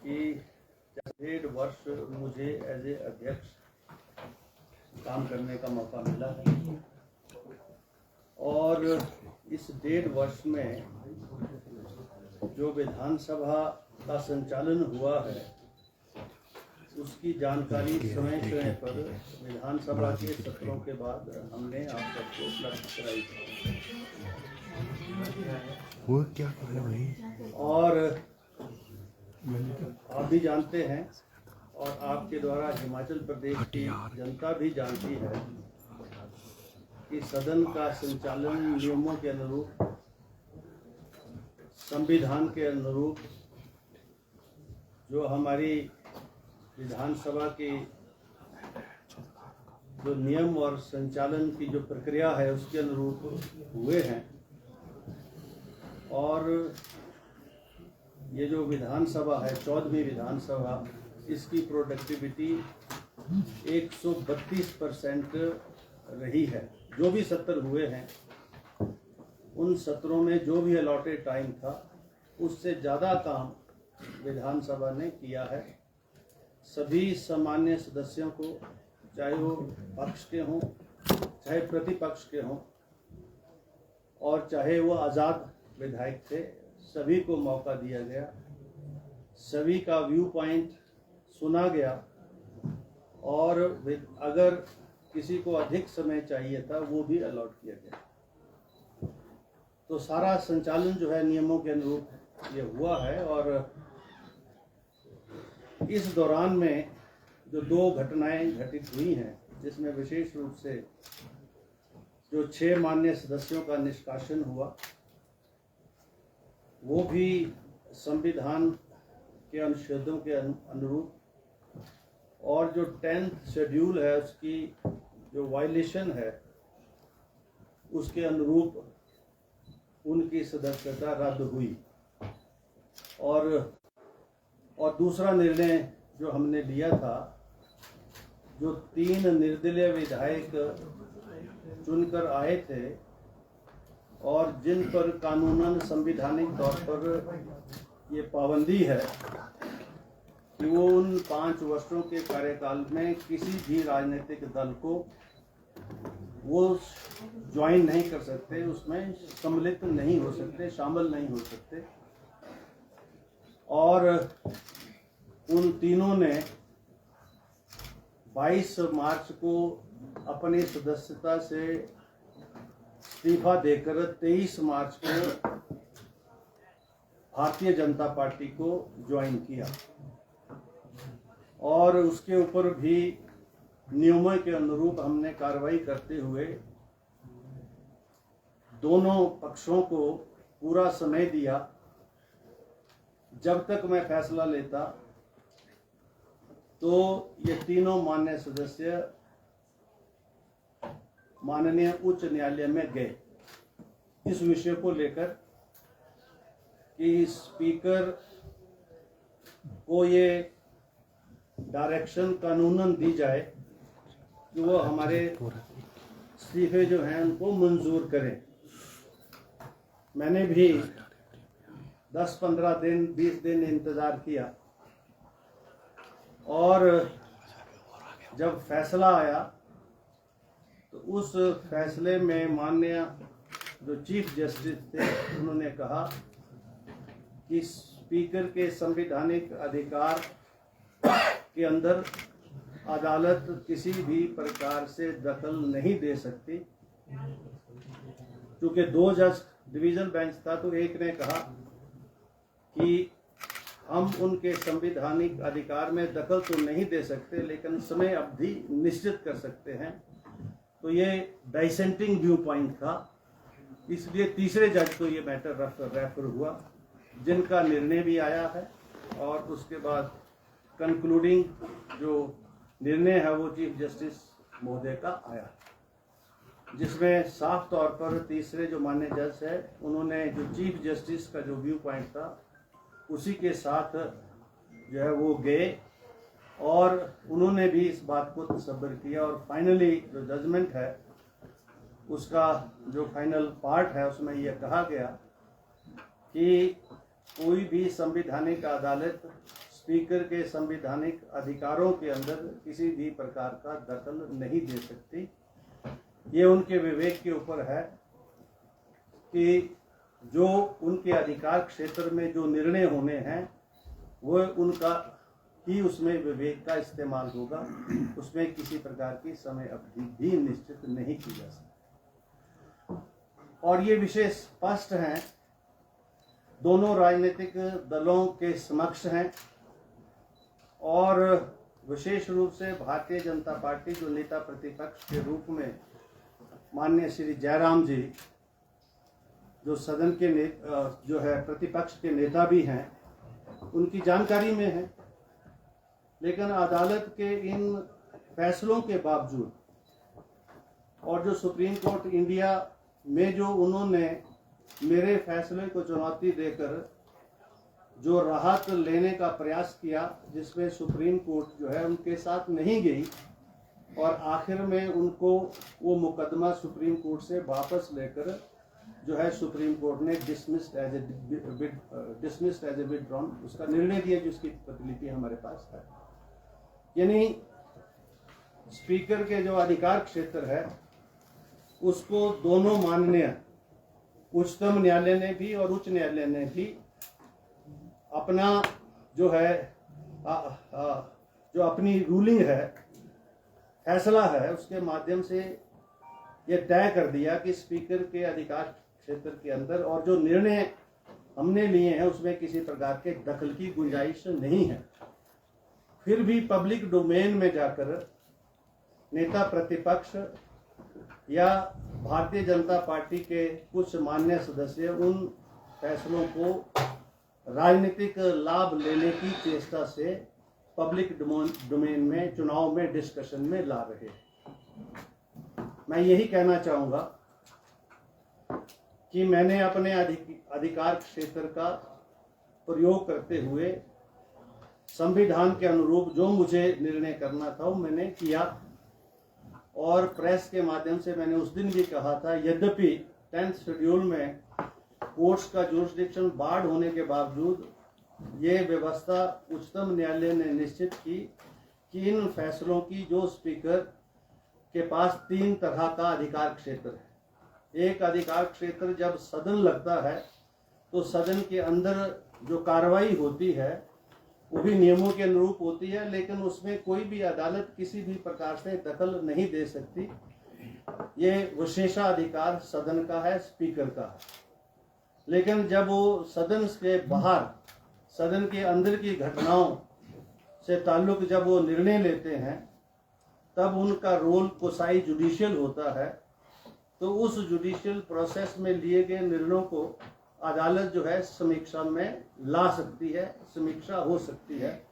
कि 1.5 वर्ष मुझे एज ए अध्यक्ष काम करने का मौका मिला है और इस 1.5 वर्ष में जो विधानसभा का संचालन हुआ है उसकी जानकारी समय समय पर विधानसभा के सत्रों के बाद हमने आप सबको उपलब्ध कराई वो क्या कर रहे भाई। और आप भी जानते हैं और आपके द्वारा हिमाचल प्रदेश की जनता भी जानती है कि सदन का संचालन नियमों के अनुरूप, संविधान के अनुरूप, जो हमारी विधानसभा की जो नियम और संचालन की जो प्रक्रिया है उसके अनुरूप हुए हैं। और ये जो विधानसभा है 14वीं विधानसभा, इसकी प्रोडक्टिविटी 132% रही है। जो भी सत्र हुए हैं उन सत्रों में जो भी अलॉटेड टाइम था उससे ज़्यादा काम विधानसभा ने किया है। सभी सामान्य सदस्यों को, चाहे वो पक्ष के हों चाहे प्रतिपक्ष के हों और चाहे वो आज़ाद विधायक थे, सभी को मौका दिया गया, सभी का व्यू पॉइंट सुना गया और अगर किसी को अधिक समय चाहिए था वो भी अलॉट किया गया। तो सारा संचालन जो है नियमों के अनुरूप ये हुआ है। और इस दौरान में जो 2 घटनाएं घटित हुई हैं, जिसमें विशेष रूप से जो 6 माननीय सदस्यों का निष्कासन हुआ, वो भी संविधान के अनुच्छेदों के अनुरूप, और जो 10th शेड्यूल है उसकी जो वायलेशन है उसके अनुरूप उनकी सदस्यता रद्द हुई। और दूसरा निर्णय जो हमने लिया था, जो 3 निर्दलीय विधायक चुनकर आए थे और जिन पर कानूनन संवैधानिक तौर पर ये पाबंदी है कि वो उन 5 वर्षों के कार्यकाल में किसी भी राजनीतिक दल को वो ज्वाइन नहीं कर सकते, उसमें सम्मिलित नहीं हो सकते, शामिल नहीं हो सकते। और उन तीनों ने 22 मार्च को अपनी सदस्यता से इस्तीफा देकर 23 मार्च को भारतीय जनता पार्टी को ज्वाइन किया। और उसके ऊपर भी नियमों के अनुरूप हमने कार्रवाई करते हुए दोनों पक्षों को पूरा समय दिया। जब तक मैं फैसला लेता तो ये तीनों माननीय सदस्य माननीय उच्च न्यायालय में गए इस विषय को लेकर कि स्पीकर को ये डायरेक्शन कानूनन दी जाए कि वो हमारे इस्तीफे जो हैं उनको मंजूर करें। मैंने भी 10-15 दिन 20 दिन इंतज़ार किया और जब फैसला आया तो उस फैसले में माननीय जो चीफ जस्टिस थे उन्होंने कहा कि स्पीकर के संवैधानिक अधिकार के अंदर अदालत किसी भी प्रकार से दखल नहीं दे सकती। क्योंकि 2 जज डिवीजन बेंच था तो एक ने कहा कि हम उनके संवैधानिक अधिकार में दखल तो नहीं दे सकते लेकिन समय अवधि निश्चित कर सकते हैं। तो ये डाइसेंटिंग व्यू पॉइंट था, इसलिए तीसरे जज को ये मैटर रेफर हुआ, जिनका निर्णय भी आया है। और उसके बाद कंक्लूडिंग जो निर्णय है वो चीफ जस्टिस महोदय का आया, जिसमें साफ तौर पर तीसरे जो माननीय जज है उन्होंने जो चीफ जस्टिस का जो व्यू पॉइंट था उसी के साथ जो है वो गए और उन्होंने भी इस बात को तसव्वुर किया। और फाइनली जो जजमेंट है उसका जो फाइनल पार्ट है उसमें यह कहा गया कि कोई भी संवैधानिक अदालत स्पीकर के संवैधानिक अधिकारों के अंदर किसी भी प्रकार का दखल नहीं दे सकती। ये उनके विवेक के ऊपर है कि जो उनके अधिकार क्षेत्र में जो निर्णय होने हैं वो उनका ही उसमें विवेक का इस्तेमाल होगा, उसमें किसी प्रकार की समय अवधि भी निश्चित नहीं की जा सकती। और ये विषय स्पष्ट हैं, दोनों राजनीतिक दलों के समक्ष हैं और विशेष रूप से भारतीय जनता पार्टी जो नेता प्रतिपक्ष के रूप में माननीय श्री जयराम जी जो सदन के जो है प्रतिपक्ष के नेता भी हैं, उनकी जानकारी में है। लेकिन अदालत के इन फैसलों के बावजूद और जो सुप्रीम कोर्ट इंडिया में जो उन्होंने मेरे फैसले को चुनौती देकर जो राहत लेने का प्रयास किया, जिसमें सुप्रीम कोर्ट जो है उनके साथ नहीं गई और आखिर में उनको वो मुकदमा सुप्रीम कोर्ट से वापस लेकर जो है सुप्रीम कोर्ट ने डिसमिस्ड एज ए विथड्रॉन उसका निर्णय दिया, जिसकी प्रतिलिपि हमारे पास है। यानी स्पीकर के जो अधिकार क्षेत्र है उसको दोनों माननीय उच्चतम न्यायालय ने भी और उच्च न्यायालय ने भी अपना जो है जो अपनी रूलिंग है, फैसला है, उसके माध्यम से ये तय कर दिया कि स्पीकर के अधिकार क्षेत्र के अंदर और जो निर्णय हमने लिए हैं उसमें किसी प्रकार के दखल की गुंजाइश नहीं है। फिर भी पब्लिक डोमेन में जाकर नेता प्रतिपक्ष या भारतीय जनता पार्टी के कुछ मान्य सदस्य उन फैसलों को राजनीतिक लाभ लेने की चेष्टा से पब्लिक डोमेन में चुनाव में डिस्कशन में ला रहे हैं। मैं यही कहना चाहूंगा कि मैंने अपने अधिकार क्षेत्र का प्रयोग करते हुए संविधान के अनुरूप जो मुझे निर्णय करना था वो मैंने किया और प्रेस के माध्यम से मैंने उस दिन भी कहा था, यद्यपि 10th शेड्यूल में कोर्ट्स का जुरिस्डिक्शन बार्ड होने के बावजूद ये व्यवस्था उच्चतम न्यायालय ने निश्चित की कि इन फैसलों की जो स्पीकर के पास 3 तरह का अधिकार क्षेत्र है। एक अधिकार क्षेत्र जब सदन लगता है तो सदन के अंदर जो कार्रवाई होती है वो भी नियमों के अनुरूप होती है, लेकिन उसमें कोई भी अदालत किसी भी प्रकार से दखल नहीं दे सकती। ये विशेषाधिकार सदन का है, स्पीकर का है। लेकिन जब वो सदन के बाहर सदन के अंदर की घटनाओं से ताल्लुक जब वो निर्णय लेते हैं तब उनका रोल कोसाई जुडिशियल होता है। तो उस जुडिशियल प्रोसेस में लिए गए निर्णयों को अदालत जो है समीक्षा में ला सकती है, समीक्षा हो सकती है।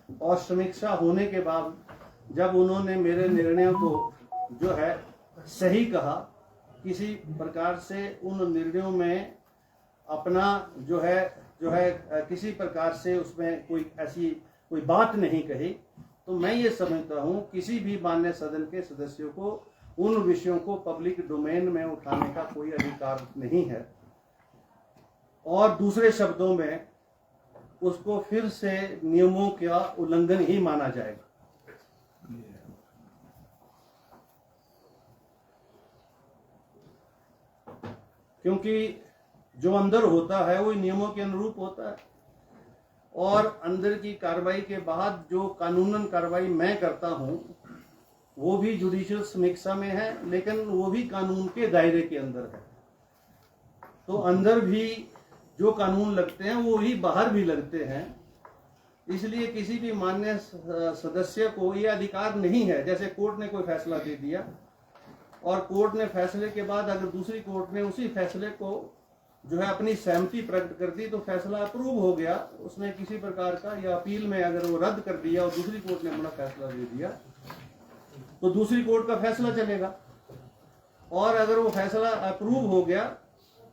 और समीक्षा होने के बाद जब उन्होंने मेरे निर्णयों को जो है सही कहा, किसी प्रकार से उन निर्णयों में अपना जो है किसी प्रकार से उसमें कोई ऐसी कोई बात नहीं कही, तो मैं ये समझता हूँ किसी भी मान्य सदन के सदस्यों को उन विषयों को पब्लिक डोमेन में उठाने का कोई अधिकार नहीं है और दूसरे शब्दों में उसको फिर से नियमों का उल्लंघन ही माना जाएगा। क्योंकि जो अंदर होता है वो नियमों के अनुरूप होता है और अंदर की कार्रवाई के बाद जो कानूनन कार्रवाई मैं करता हूं वो भी जुडिशियल समीक्षा में है, लेकिन वो भी कानून के दायरे के अंदर है। तो अंदर भी जो कानून लगते हैं वो ही बाहर भी लगते हैं। इसलिए किसी भी मान्य सदस्य को ये अधिकार नहीं है, जैसे कोर्ट ने कोई फैसला दे दिया और कोर्ट ने फैसले के बाद अगर दूसरी कोर्ट ने उसी फैसले को जो है अपनी सहमति प्रकट कर दी तो फैसला अप्रूव हो गया, उसमें किसी प्रकार का या अपील में अगर वो रद्द कर दिया और दूसरी कोर्ट ने अपना फैसला दे दिया तो दूसरी कोर्ट का फैसला चलेगा। और अगर वो फैसला अप्रूव हो गया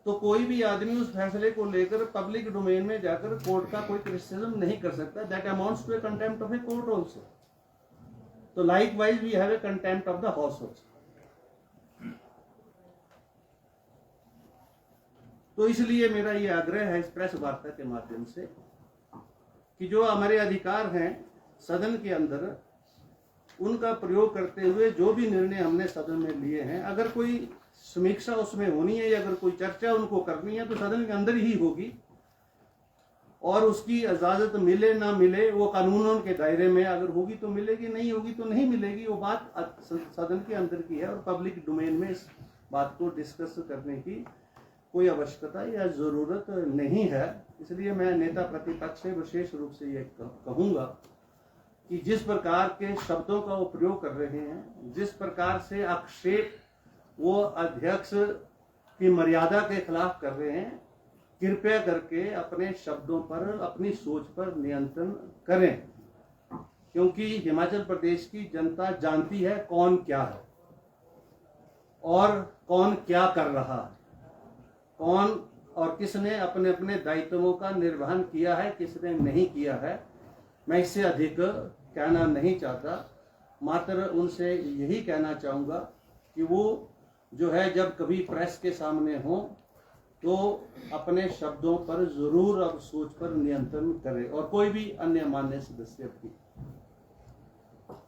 तो कोई भी आदमी उस फैसले को लेकर पब्लिक डोमेन में जाकर कोर्ट का कोई क्रिटिसिज्म नहीं कर सकता। That amounts to a contempt of a court also. तो likewise we have a contempt of the house also. तो इसलिए मेरा ये आग्रह है इस प्रेस वार्ता के माध्यम से कि जो हमारे अधिकार हैं सदन के अंदर, उनका प्रयोग करते हुए जो भी निर्णय हमने सदन में लिए हैं, अगर कोई समीक्षा उसमें होनी है या अगर कोई चर्चा उनको करनी है तो सदन के अंदर ही होगी, और उसकी इजाजत मिले ना मिले वो कानूनों के दायरे में अगर होगी तो मिलेगी, नहीं होगी तो नहीं मिलेगी। वो बात सदन के अंदर की है और पब्लिक डोमेन में इस बात को डिस्कस करने की कोई आवश्यकता या जरूरत नहीं है। इसलिए मैं नेता प्रतिपक्ष से विशेष रूप से ये कहूंगा कि जिस प्रकार के शब्दों का वो प्रयोग कर रहे हैं, जिस प्रकार से आक्षेप वो अध्यक्ष की मर्यादा के खिलाफ कर रहे हैं, कृपया करके अपने शब्दों पर, अपनी सोच पर नियंत्रण करें, क्योंकि हिमाचल प्रदेश की जनता जानती है कौन क्या है और कौन क्या कर रहा है, कौन और किसने अपने अपने दायित्वों का निर्वहन किया है, किसने नहीं किया है। मैं इससे अधिक कहना नहीं चाहता, मात्र उनसे यही कहना चाहूँगा कि वो जो है जब कभी प्रेस के सामने हो तो अपने शब्दों पर जरूर अब सोच पर नियंत्रण करें, और कोई भी अन्य मान्य सदस्य भी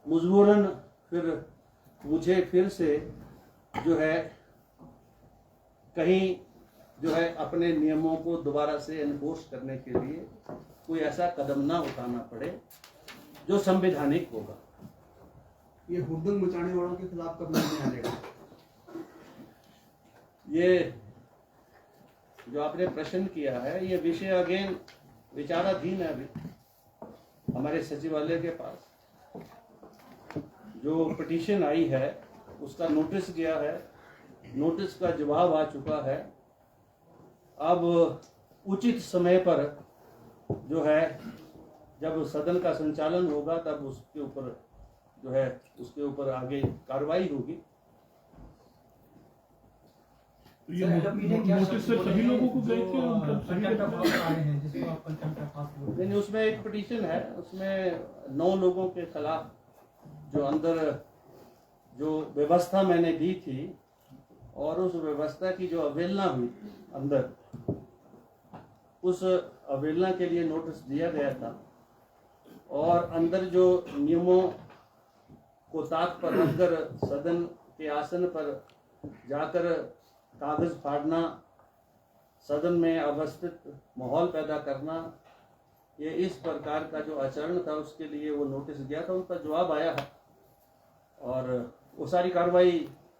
मजबूरन फिर मुझे फिर से जो है कहीं जो है अपने नियमों को दोबारा से एनफोर्स करने के लिए कोई ऐसा कदम ना उठाना पड़े जो संवैधानिक होगा। ये हुड़दंग मचाने वालों के खिलाफ कब निर्णय आ जाएगा? ये जो आपने प्रश्न किया है, ये विषय अगेन विचाराधीन है अभी हमारे सचिवालय के पास। जो पिटीशन आई है उसका नोटिस गया है, नोटिस का जवाब आ चुका है। अब उचित समय पर जो है जब सदन का संचालन होगा तब उसके ऊपर जो है उसके ऊपर आगे कार्रवाई होगी। तो ये नोटिस से सभी लोगों को गए थे, नहीं, उसमें एक पिटीशन है, उसमें 9 लोगों के खिलाफ जो अंदर जो व्यवस्था मैंने दी थी और उस व्यवस्था की जो अवहेलना हुई अंदर, उस अवहेलना के लिए नोटिस दिया गया था। और अंदर जो नियमों को ताक पर रखकर सदन के आसन पर जाकर कागज फाड़ना, सदन में अवस्थित माहौल पैदा करना, ये इस प्रकार का जो आचरण था उसके लिए वो नोटिस गया था, उनका जवाब आया है और वो सारी कार्रवाई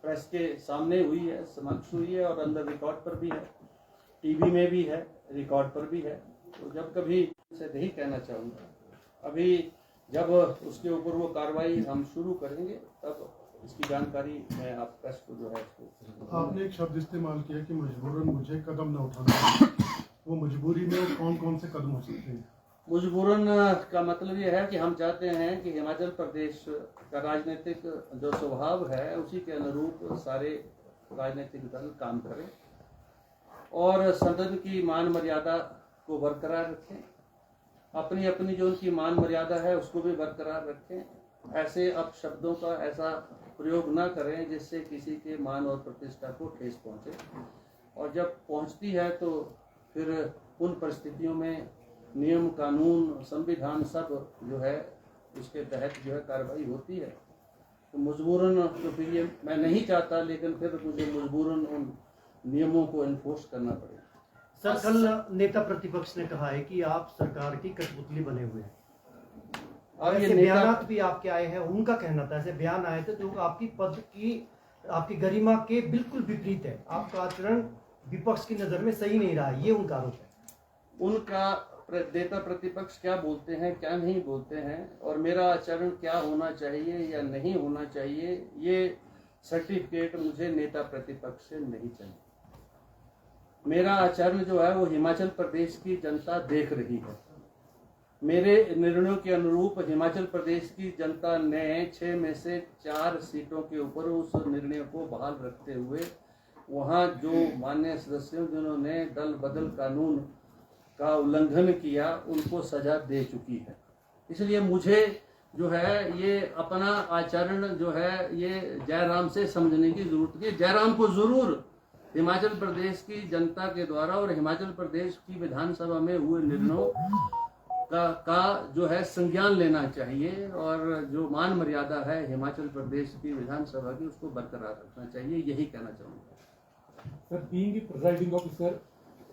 प्रेस के सामने हुई है, समक्ष हुई है और अंदर रिकॉर्ड पर भी है, टीवी में भी है, रिकॉर्ड पर भी है। तो जब कभी से नहीं कहना चाहूँगा, अभी जब उसके ऊपर वो कार्रवाई हम शुरू करेंगे तब इसकी जानकारी मैं आप प्रेस को जो है इसको। आपने एक शब्द इस्तेमाल किया कि मजबूरन मुझे कदम न उठाना, वो मजबूरी में कौन कौन से कदम हो सकते हैं? मजबूरन का मतलब ये है कि हम चाहते हैं कि हिमाचल प्रदेश का राजनीतिक जो स्वभाव है उसी के अनुरूप सारे राजनीतिक दल काम करें और सदन की मान मर्यादा को बरकरार रखें, अपनी अपनी जो उनकी मान मर्यादा है उसको भी बरकरार रखें। ऐसे अपशब्दों का ऐसा प्रयोग ना करें जिससे किसी के मान और प्रतिष्ठा को ठेस पहुंचे, और जब पहुंचती है तो फिर उन परिस्थितियों में नियम, कानून, संविधान सब जो है उसके तहत जो है कार्रवाई होती है। तो मजबूरन तो फिर ये मैं नहीं चाहता, लेकिन फिर मुझे मजबूरन उन नियमों को एनफोर्स करना पड़ेगा। सर, कल नेता प्रतिपक्ष ने कहा है कि आप सरकार की कठपुतली बने हुए हैं। अब ये ऐसे नेता बयान भी आपके आए हैं, उनका कहना था, ऐसे बयान आए थे जो आपकी पद की, आपकी गरिमा के बिल्कुल विपरीत है। आपका आचरण विपक्ष की नजर में सही नहीं रहा, ये उनका आरोप है। उनका नेता प्रतिपक्ष क्या बोलते हैं, क्या नहीं बोलते हैं, और मेरा आचरण क्या होना चाहिए या नहीं होना चाहिए, ये सर्टिफिकेट मुझे नेता प्रतिपक्ष से नहीं चाहिए। मेरा आचरण जो है वो हिमाचल प्रदेश की जनता देख रही है। मेरे निर्णयों के अनुरूप हिमाचल प्रदेश की जनता ने 6 में से 4 सीटों के ऊपर उस निर्णय को बहाल रखते हुए वहाँ जो माननीय सदस्यों जिन्होंने दल बदल कानून का उल्लंघन किया उनको सजा दे चुकी है। इसलिए मुझे जो है ये अपना आचरण जो है ये जयराम से समझने की जरूरत नहीं है। जयराम को जरूर हिमाचल प्रदेश की जनता के द्वारा और हिमाचल प्रदेश की विधानसभा में हुए निर्णयों का जो है संज्ञान लेना चाहिए और जो मान मर्यादा है हिमाचल प्रदेश की विधानसभा की उसको बरकरार रखना चाहिए, यही कहना चाहूँगा। Sir being a presiding officer,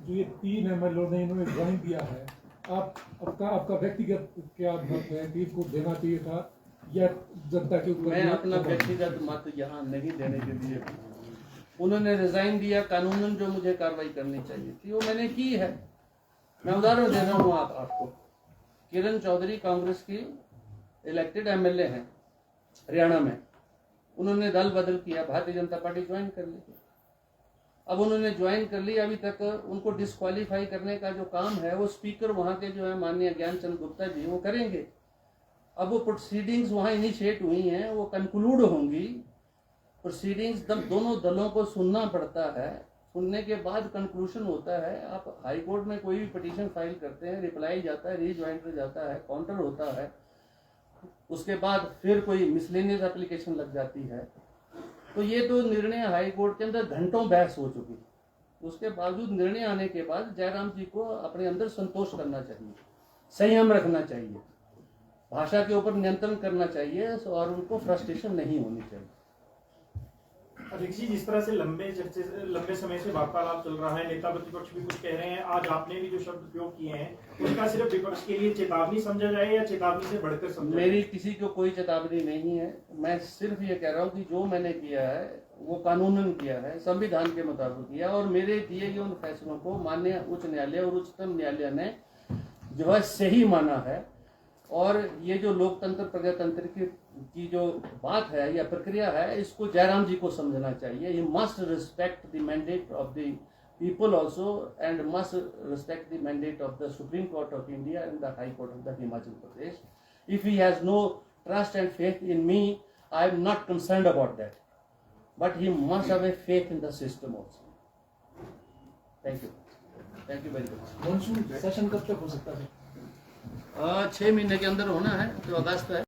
जो ये 3 MLO ने इन्होंने ज्वाइन दिया है, आपका व्यक्तिगत क्या मत है कि इसको देना चाहिए था या जनता के ऊपर? मैं अपना व्यक्तिगत मत यहाँ नहीं देने के लिए, उन्होंने रिजाइन दिया, कानूनन जो मुझे कार्रवाई करनी चाहिए थी वो मैंने की है। मैं उदाहरण दे रहा हूँ आपको। किरण चौधरी कांग्रेस की इलेक्टेड MLA हैं हरियाणा में, उन्होंने दल बदल किया, भारतीय जनता पार्टी ज्वाइन कर ली। अब उन्होंने ज्वाइन कर ली, अभी तक उनको डिस्क्वालीफाई करने का जो काम है वो स्पीकर वहाँ के जो है माननीय ज्ञानचंद गुप्ता जी वो करेंगे। अब वो प्रोसीडिंग्स वहाँ इनिशिएट हुई हैं, वो कंक्लूड होंगी प्रोसीडिंग्स। जब दोनों दलों को सुनना पड़ता है, सुनने के बाद कंक्लूजन होता है। आप हाई कोर्ट में कोई भी पिटीशन फाइल करते हैं, रिप्लाई जाता है, रीज्वाइंटर जाता है, काउंटर होता है, उसके बाद फिर कोई मिसलेनियस एप्लीकेशन लग जाती है। तो ये तो निर्णय हाई कोर्ट के अंदर घंटों बहस हो चुकी, उसके बावजूद निर्णय आने के बाद जयराम जी को अपने अंदर संतोष करना चाहिए, संयम रखना चाहिए, भाषा के ऊपर नियंत्रण करना चाहिए और उनको फ्रस्ट्रेशन नहीं होनी चाहिए। अध्यक्ष जी, जिस तरह से लंबे समय से वार्तालाप चल रहा है, नेता प्रतिपक्ष भी कुछ कह रहे हैं, आज आपने भी जो शब्द प्रयोग किए हैं उनका सिर्फ विपक्ष के लिए चेतावनी समझा जाए या चेतावनी से बढ़कर समझा जाए? मेरी किसी को कोई चेतावनी नहीं है। मैं सिर्फ ये कह रहा हूँ कि जो मैंने किया है वो कानूनन किया है, संविधान के मुताबिक किया, और मेरे दिए गए उन फैसलों को माननीय उच्च न्यायालय और उच्चतम न्यायालय ने जो है सही माना है। और ये जो लोकतंत्र प्रजातंत्र की जो बात है या प्रक्रिया है, इसको जयराम जी को समझना चाहिए। He must respect the mandate of the people also and must respect the mandate of the Supreme Court of India and the High Court of the Himachal Pradesh. If he has no trust and faith in me, I am not concerned about that, but he must have a faith in the system also. Thank you very much. Monsoon session कब तक हो सकता है? 6 महीने के अंदर होना है, तो अगस्त है।